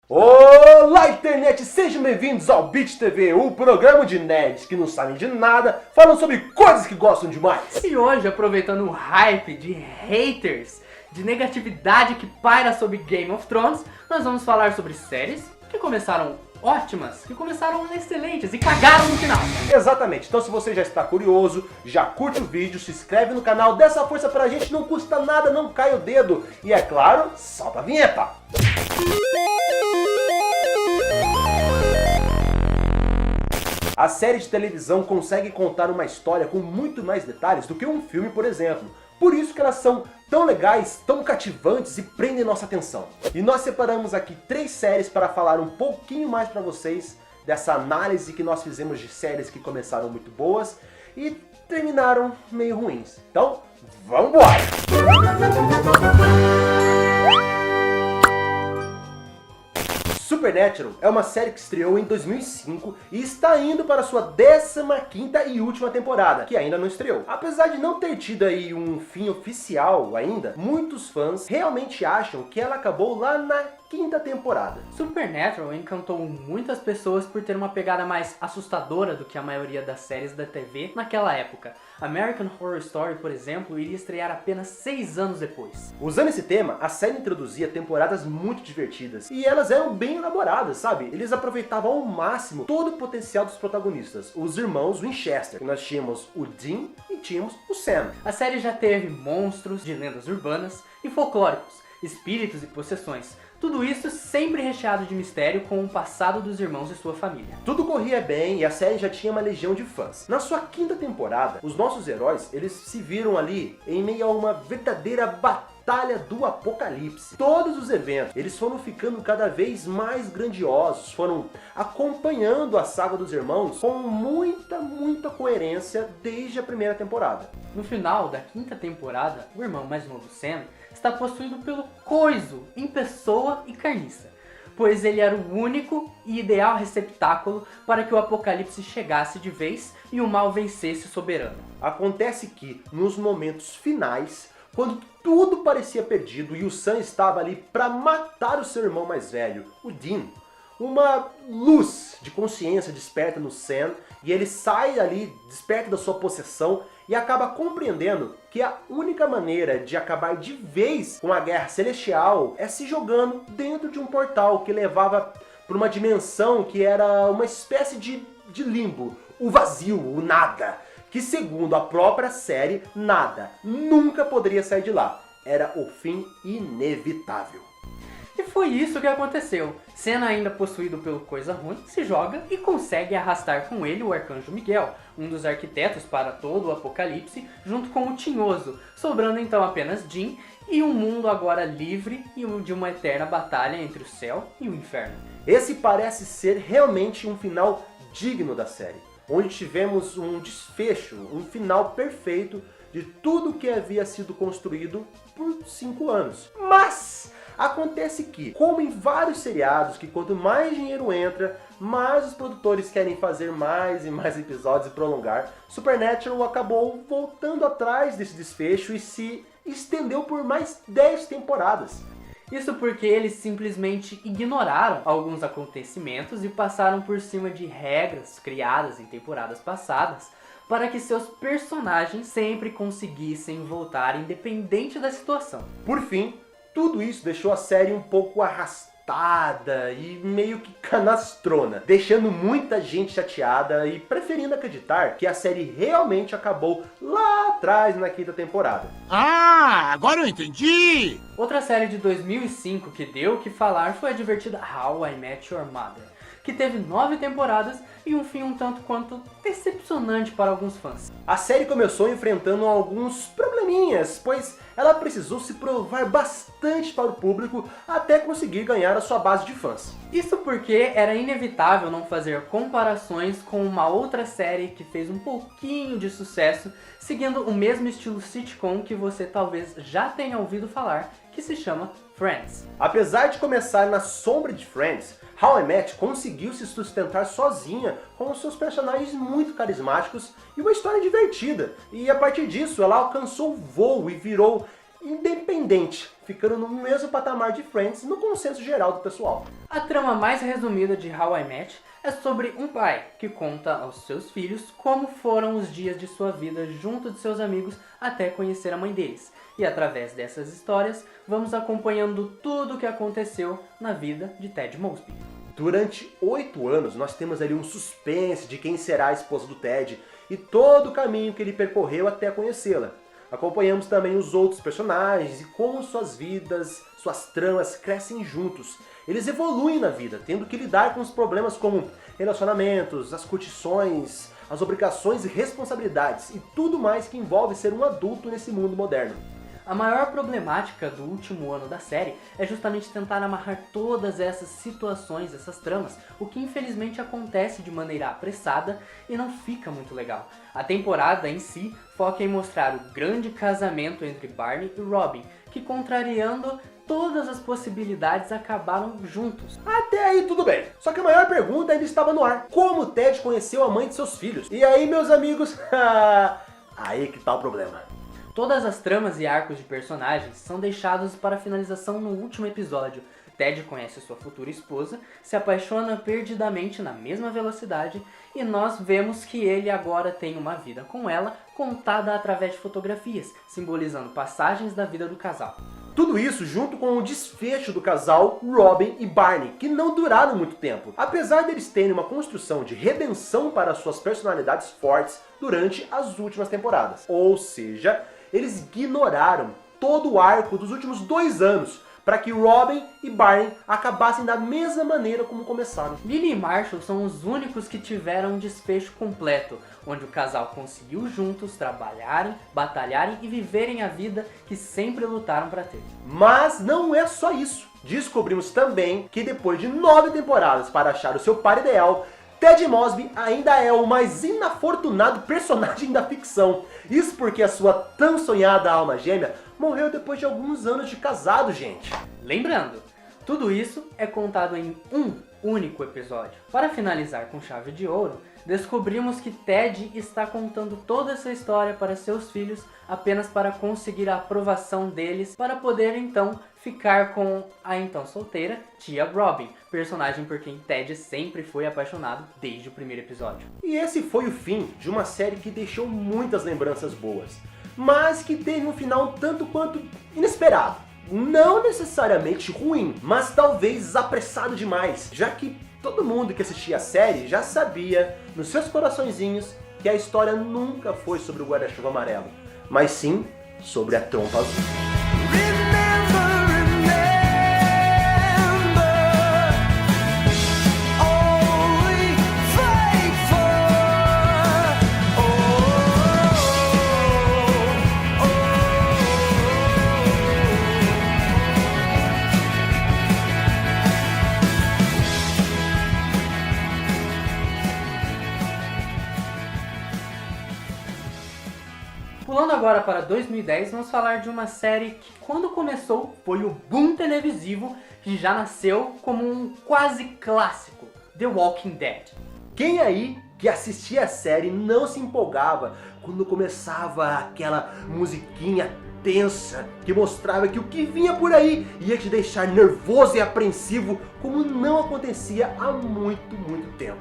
Olá, internet! Sejam bem-vindos ao Beat TV, o programa de nerds que não sabem de nada, falando sobre coisas que gostam demais. E hoje, aproveitando o hype de haters, de negatividade que paira sobre Game of Thrones, nós vamos falar sobre séries que começaram ótimas, que começaram excelentes e cagaram no final. Exatamente, então se você já está curioso, já curte o vídeo, se inscreve no canal, dá essa força pra gente, não custa nada, não cai o dedo. E é claro, solta a vinheta! A série de televisão consegue contar uma história com muito mais detalhes do que um filme, por exemplo. Por isso que elas são tão legais, tão cativantes e prendem nossa atenção. E nós separamos aqui 3 séries para falar um pouquinho mais para vocês dessa análise que nós fizemos de séries que começaram muito boas e terminaram meio ruins. Então, vamos embora! Supernatural é uma série que estreou em 2005 e está indo para sua 15ª e última temporada, que ainda não estreou. Apesar de não ter tido aí um fim oficial ainda, muitos fãs realmente acham que ela acabou lá na 5ª temporada. Supernatural encantou muitas pessoas por ter uma pegada mais assustadora do que a maioria das séries da TV naquela época. American Horror Story, por exemplo, iria estrear apenas 6 anos depois. Usando esse tema, a série introduzia temporadas muito divertidas e elas eram bem elaboradas, sabe? Eles aproveitavam ao máximo todo o potencial dos protagonistas, os irmãos Winchester, que nós tínhamos o Dean e tínhamos o Sam. A série já teve monstros de lendas urbanas e folclóricos, espíritos e possessões. Tudo isso sempre recheado de mistério com o passado dos irmãos e sua família. Tudo corria bem e a série já tinha uma legião de fãs. Na sua 5ª temporada, os nossos heróis, eles se viram ali em meio a uma verdadeira batalha do apocalipse. Todos os eventos, eles foram ficando cada vez mais grandiosos, foram acompanhando a saga dos irmãos com muita coerência desde a 1ª temporada. No final da 5ª temporada, o irmão mais novo, Sam, está possuído pelo Coiso, em pessoa e carniça, pois ele era o único e ideal receptáculo para que o apocalipse chegasse de vez e o mal vencesse o soberano. Acontece que, nos momentos finais, quando tudo parecia perdido e o Sam estava ali para matar o seu irmão mais velho, o Dean, uma luz de consciência desperta no Sam e ele sai ali, desperta da sua possessão e acaba compreendendo que a única maneira de acabar de vez com a Guerra Celestial é se jogando dentro de um portal que levava para uma dimensão que era uma espécie de limbo, o vazio, o nada, que segundo a própria série, nada nunca poderia sair de lá. Era o fim inevitável. E foi isso que aconteceu. Sam, ainda possuído pelo Coisa Ruim, se joga e consegue arrastar com ele o Arcanjo Miguel, um dos arquitetos para todo o apocalipse, junto com o Tinhoso, sobrando então apenas Dean e um mundo agora livre e de uma eterna batalha entre o céu e o inferno. Esse parece ser realmente um final digno da série, onde tivemos um desfecho, um final perfeito de tudo que havia sido construído por 5 anos. Mas acontece que, como em vários seriados, que quanto mais dinheiro entra, mais os produtores querem fazer mais e mais episódios e prolongar, Supernatural acabou voltando atrás desse desfecho e se estendeu por mais 10 temporadas. Isso porque eles simplesmente ignoraram alguns acontecimentos e passaram por cima de regras criadas em temporadas passadas para que seus personagens sempre conseguissem voltar independente da situação. Por fim, tudo isso deixou a série um pouco arrastada e meio que canastrona, deixando muita gente chateada e preferindo acreditar que a série realmente acabou lá atrás na 5ª temporada. Ah, agora eu entendi! Outra série de 2005 que deu o que falar foi a divertida How I Met Your Mother, que teve 9 temporadas e um fim um tanto quanto decepcionante para alguns fãs. A série começou enfrentando alguns probleminhas, pois ela precisou se provar bastante para o público até conseguir ganhar a sua base de fãs. Isso porque era inevitável não fazer comparações com uma outra série que fez um pouquinho de sucesso, seguindo o mesmo estilo sitcom que você talvez já tenha ouvido falar, que se chama Friends. Apesar de começar na sombra de Friends, How I Met conseguiu se sustentar sozinha com seus personagens muito carismáticos e uma história divertida. E a partir disso ela alcançou o voo e virou independente, ficando no mesmo patamar de Friends no consenso geral do pessoal. A trama mais resumida de How I Met é sobre um pai que conta aos seus filhos como foram os dias de sua vida junto de seus amigos até conhecer a mãe deles. E através dessas histórias, vamos acompanhando tudo o que aconteceu na vida de Ted Mosby. Durante 8 anos, nós temos ali um suspense de quem será a esposa do Ted e todo o caminho que ele percorreu até conhecê-la. Acompanhamos também os outros personagens e como suas vidas, suas tramas crescem juntos. Eles evoluem na vida, tendo que lidar com os problemas como relacionamentos, as curtições, as obrigações e responsabilidades e tudo mais que envolve ser um adulto nesse mundo moderno. A maior problemática do último ano da série é justamente tentar amarrar todas essas situações, essas tramas, o que infelizmente acontece de maneira apressada e não fica muito legal. A temporada em si foca em mostrar o grande casamento entre Barney e Robin, que contrariando todas as possibilidades acabaram juntos. Até aí tudo bem, só que a maior pergunta ainda estava no ar: como Ted conheceu a mãe de seus filhos? E aí, meus amigos, aí que tá o problema. Todas as tramas e arcos de personagens são deixados para finalização no último episódio. Ted conhece sua futura esposa, se apaixona perdidamente na mesma velocidade e nós vemos que ele agora tem uma vida com ela contada através de fotografias, simbolizando passagens da vida do casal. Tudo isso junto com o desfecho do casal Robin e Barney, que não duraram muito tempo, apesar deles terem uma construção de redenção para suas personalidades fortes durante as últimas temporadas. Ou seja, eles ignoraram todo o arco dos últimos 2 anos para que Robin e Barney acabassem da mesma maneira como começaram. Lily e Marshall são os únicos que tiveram um desfecho completo, onde o casal conseguiu juntos trabalharem, batalharem e viverem a vida que sempre lutaram para ter. Mas não é só isso. Descobrimos também que depois de 9 temporadas para achar o seu par ideal, Ted Mosby ainda é o mais inafortunado personagem da ficção. Isso porque a sua tão sonhada alma gêmea morreu depois de alguns anos de casado, gente. Lembrando, tudo isso é contado em um único episódio. Para finalizar com chave de ouro, descobrimos que Ted está contando toda essa história para seus filhos apenas para conseguir a aprovação deles, para poder então ficar com a então solteira tia Robin, personagem por quem Ted sempre foi apaixonado desde o primeiro episódio. E esse foi o fim de uma série que deixou muitas lembranças boas, mas que teve um final tanto quanto inesperado. Não necessariamente ruim, mas talvez apressado demais, já que todo mundo que assistia a série já sabia, nos seus coraçõezinhos, que a história nunca foi sobre o guarda-chuva amarelo, mas sim sobre a trompa azul. Pulando agora para 2010, vamos falar de uma série que quando começou foi o boom televisivo que já nasceu como um quase clássico, The Walking Dead. Quem aí que assistia a série não se empolgava quando começava aquela musiquinha tensa que mostrava que o que vinha por aí ia te deixar nervoso e apreensivo como não acontecia há muito tempo?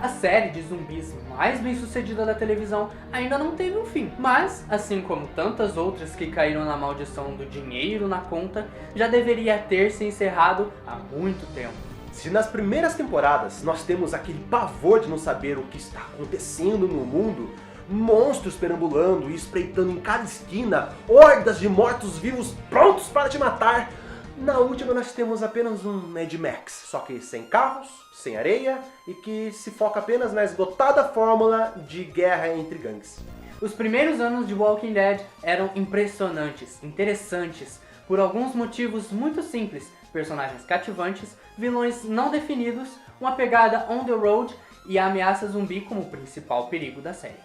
A série de zumbis mais bem sucedida da televisão ainda não teve um fim, mas, assim como tantas outras que caíram na maldição do dinheiro na conta, já deveria ter se encerrado há muito tempo. Se nas primeiras temporadas nós temos aquele pavor de não saber o que está acontecendo no mundo, monstros perambulando e espreitando em cada esquina, hordas de mortos-vivos prontos para te matar, na última nós temos apenas um Mad Max, só que sem carros, sem areia e que se foca apenas na esgotada fórmula de guerra entre gangues. Os primeiros anos de Walking Dead eram impressionantes, interessantes, por alguns motivos muito simples: personagens cativantes, vilões não definidos, uma pegada on the road e a ameaça zumbi como o principal perigo da série.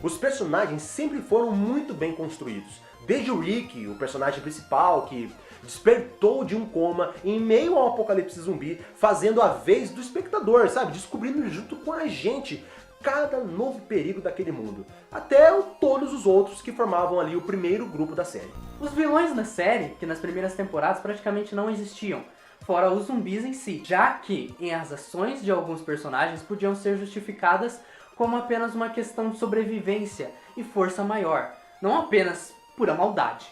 Os personagens sempre foram muito bem construídos, desde o Rick, o personagem principal que despertou de um coma em meio ao apocalipse zumbi, fazendo a vez do espectador, sabe? Descobrindo junto com a gente cada novo perigo daquele mundo, até todos os outros que formavam ali o primeiro grupo da série. Os vilões da série, que nas primeiras temporadas praticamente não existiam, fora os zumbis em si, já que as ações de alguns personagens podiam ser justificadas como apenas uma questão de sobrevivência e força maior, não apenas pura maldade.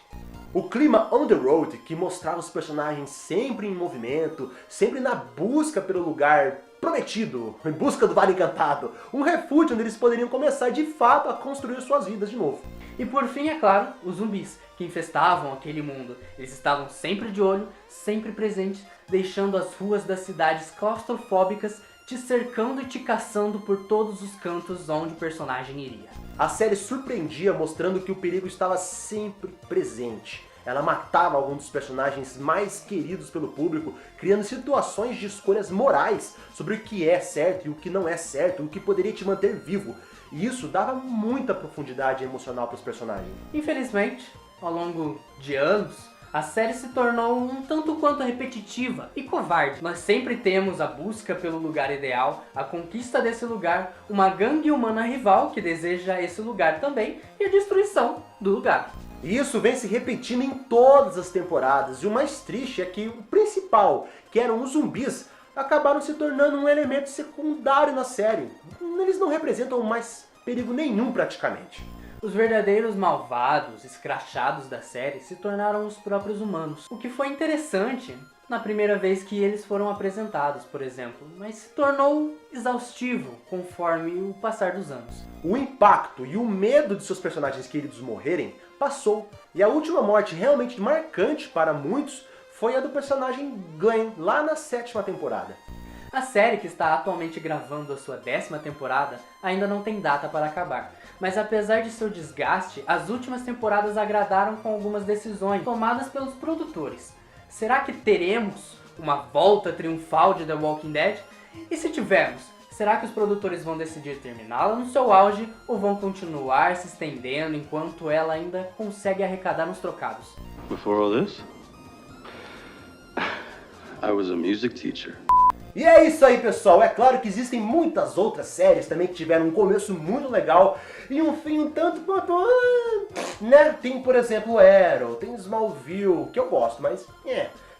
O clima on the road, que mostrava os personagens sempre em movimento, sempre na busca pelo lugar prometido, em busca do Vale Encantado, um refúgio onde eles poderiam começar de fato a construir suas vidas de novo. E por fim, é claro, os zumbis, que infestavam aquele mundo. Eles estavam sempre de olho, sempre presentes, deixando as ruas das cidades claustrofóbicas te cercando e te caçando por todos os cantos onde o personagem iria. A série surpreendia mostrando que o perigo estava sempre presente. Ela matava alguns dos personagens mais queridos pelo público, criando situações de escolhas morais sobre o que é certo e o que não é certo, o que poderia te manter vivo. E isso dava muita profundidade emocional para os personagens. Infelizmente, ao longo de anos, a série se tornou um tanto quanto repetitiva e covarde. Nós sempre temos a busca pelo lugar ideal, a conquista desse lugar, uma gangue humana rival que deseja esse lugar também e a destruição do lugar. E isso vem se repetindo em todas as temporadas, e o mais triste é que o principal, que eram os zumbis, acabaram se tornando um elemento secundário na série. Eles não representam mais perigo nenhum praticamente. Os verdadeiros malvados, escrachados da série se tornaram os próprios humanos. O que foi interessante na primeira vez que eles foram apresentados, por exemplo, mas se tornou exaustivo conforme o passar dos anos. O impacto e o medo de seus personagens queridos morrerem passou, e a última morte realmente marcante para muitos foi a do personagem Glenn, lá na 7ª temporada. A série, que está atualmente gravando a sua 10ª temporada, ainda não tem data para acabar. Mas apesar de seu desgaste, as últimas temporadas agradaram com algumas decisões tomadas pelos produtores. Será que teremos uma volta triunfal de The Walking Dead? E se tivermos, será que os produtores vão decidir terminá-la no seu auge ou vão continuar se estendendo enquanto ela ainda consegue arrecadar nos trocados? Before all this, I was a music teacher. E é isso aí, pessoal. É claro que existem muitas outras séries também que tiveram um começo muito legal e um fim um tanto quanto... né? Tem, por exemplo, Arrow, tem Smallville, que eu gosto, mas...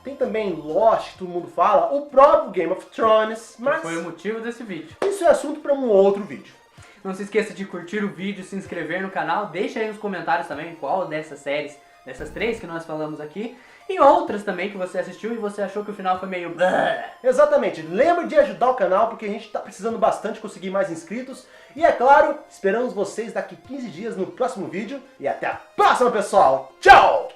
Tem também Lost, que todo mundo fala, o próprio Game of Thrones, mas... Que foi o motivo desse vídeo. Isso é assunto para um outro vídeo. Não se esqueça de curtir o vídeo, se inscrever no canal, deixa aí nos comentários também qual dessas séries, dessas 3 que nós falamos aqui, e outras também que você assistiu e você achou que o final foi meio... Exatamente, lembre de ajudar o canal porque a gente está precisando bastante conseguir mais inscritos. E é claro, esperamos vocês daqui 15 dias no próximo vídeo. E até a próxima, pessoal! Tchau!